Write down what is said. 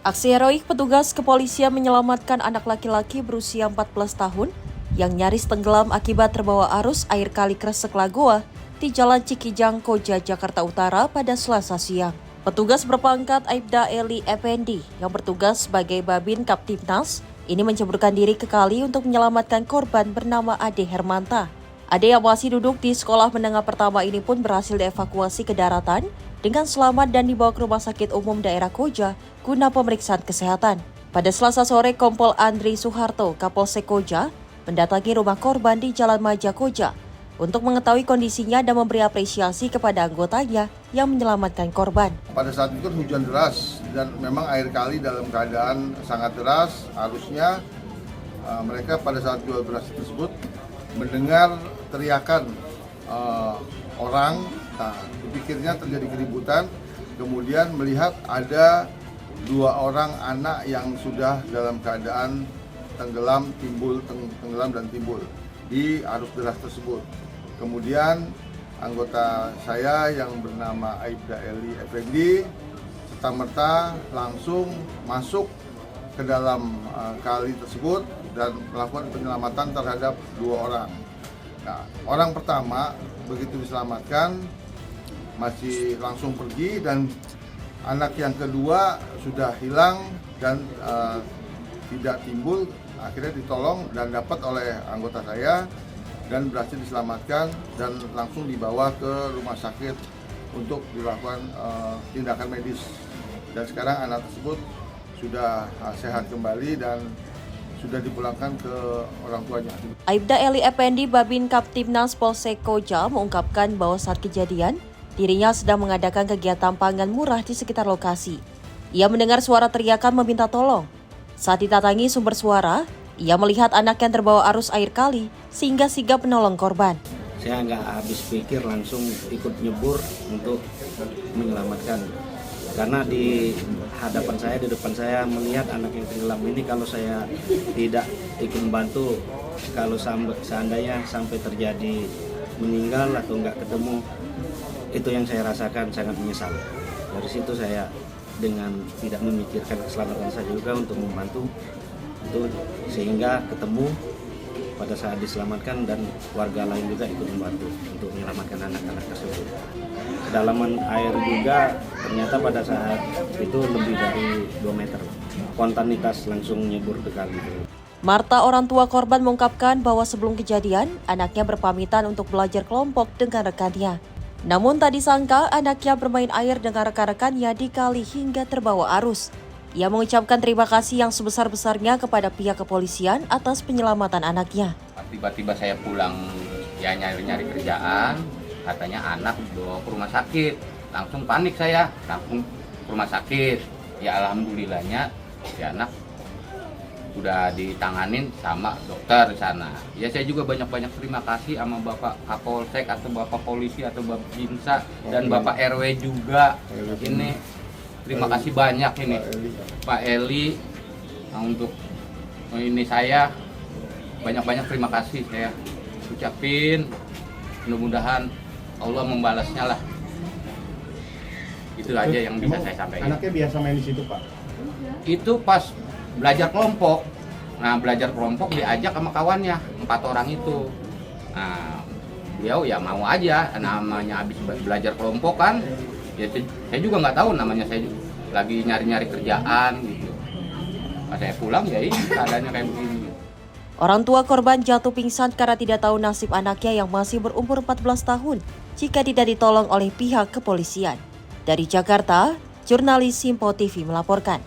Aksi heroik petugas kepolisian menyelamatkan anak laki-laki berusia 14 tahun yang nyaris tenggelam akibat terbawa arus air kali Kresek Lagoa di Jalan Cikijang, Koja, Jakarta Utara pada Selasa siang. Petugas berpangkat Aibda Eli Effendi yang bertugas sebagai Babin Kaptimnas ini menceburkan diri ke kali untuk menyelamatkan korban bernama Ade Hermanta. Ade yang masih duduk di sekolah menengah pertama ini pun berhasil dievakuasi ke daratan dengan selamat dan dibawa ke Rumah Sakit Umum Daerah Koja guna pemeriksaan kesehatan. Pada Selasa sore, Kompol Andri Suharto, Kapolsek Koja, mendatangi rumah korban di Jalan Maja Koja untuk mengetahui kondisinya dan memberi apresiasi kepada anggotanya yang menyelamatkan korban. Pada saat itu hujan deras dan memang air kali dalam keadaan sangat deras arusnya. Mereka pada saat jual beras tersebut mendengar teriakan orang. Nah, dipikirnya terjadi keributan, kemudian melihat ada 2 orang anak yang sudah dalam keadaan tenggelam dan timbul di arus deras tersebut. Kemudian anggota saya yang bernama Aibda Eli Effendi serta-merta langsung masuk ke dalam kali tersebut dan melakukan penyelamatan terhadap 2 orang. Nah, orang pertama begitu diselamatkan masih langsung pergi dan anak yang kedua sudah hilang dan tidak timbul, akhirnya ditolong dan dapat oleh anggota saya dan berhasil diselamatkan dan langsung dibawa ke rumah sakit untuk dilakukan tindakan medis. Dan sekarang anak tersebut sudah sehat kembali dan sudah dipulangkan ke orang tuanya. Aibda Eli Effendi, Babin Kaptimnas Polsek Koja, mengungkapkan bahwa saat kejadian, dirinya sedang mengadakan kegiatan pangan murah di sekitar lokasi. Ia mendengar suara teriakan meminta tolong. Saat didatangi sumber suara, ia melihat anak yang terbawa arus air kali sehingga sigap menolong korban. Saya nggak habis pikir, langsung ikut nyebur untuk menyelamatkan. Karena di hadapan saya, di depan saya melihat anak yang tenggelam ini, kalau saya tidak ikut membantu, kalau seandainya sampai terjadi meninggal atau nggak ketemu, itu yang saya rasakan sangat menyesal. Dari situ saya dengan tidak memikirkan keselamatan saya juga untuk membantu, itu sehingga ketemu pada saat diselamatkan dan warga lain juga ikut membantu untuk menyelamatkan anak-anak tersebut. Kedalaman air juga ternyata pada saat itu lebih dari 2 meter. Spontanitas langsung nyebur ke kali itu. Marta, orang tua korban, mengungkapkan bahwa sebelum kejadian, anaknya berpamitan untuk belajar kelompok dengan rekannya. Namun tak disangka anaknya bermain air dengan rekan-rekannya di kali hingga terbawa arus. Ia mengucapkan terima kasih yang sebesar-besarnya kepada pihak kepolisian atas penyelamatan anaknya. Tiba-tiba saya pulang ya nyari-nyari kerjaan, katanya anak dibawa ke rumah sakit. Langsung panik saya, langsung ke rumah sakit. Ya alhamdulillahnya si anak udah ditanganin sama dokter di sana. Ya saya juga banyak-banyak terima kasih sama Bapak Kapolsek atau Bapak Polisi atau Bapak Binsa dan Bapak RW juga. Ini terima kasih banyak ini Pak Eli. Nah, untuk ini saya banyak-banyak terima kasih saya ucapin. Mudah-mudahan Allah membalasnya lah. Itu aja yang bisa saya sampaikan. Anaknya biasa main di situ, Pak? Itu pas belajar kelompok. Nah, belajar kelompok diajak sama kawannya, 4 orang itu. Nah, beliau ya mau aja, namanya habis belajar kelompok kan. Ya saya juga nggak tahu, namanya saya lagi nyari-nyari kerjaan gitu. Pas saya pulang ya ini keadaannya kayak begini. Orang tua korban jatuh pingsan karena tidak tahu nasib anaknya yang masih berumur 14 tahun jika tidak ditolong oleh pihak kepolisian. Dari Jakarta, jurnalis Simpo TV melaporkan.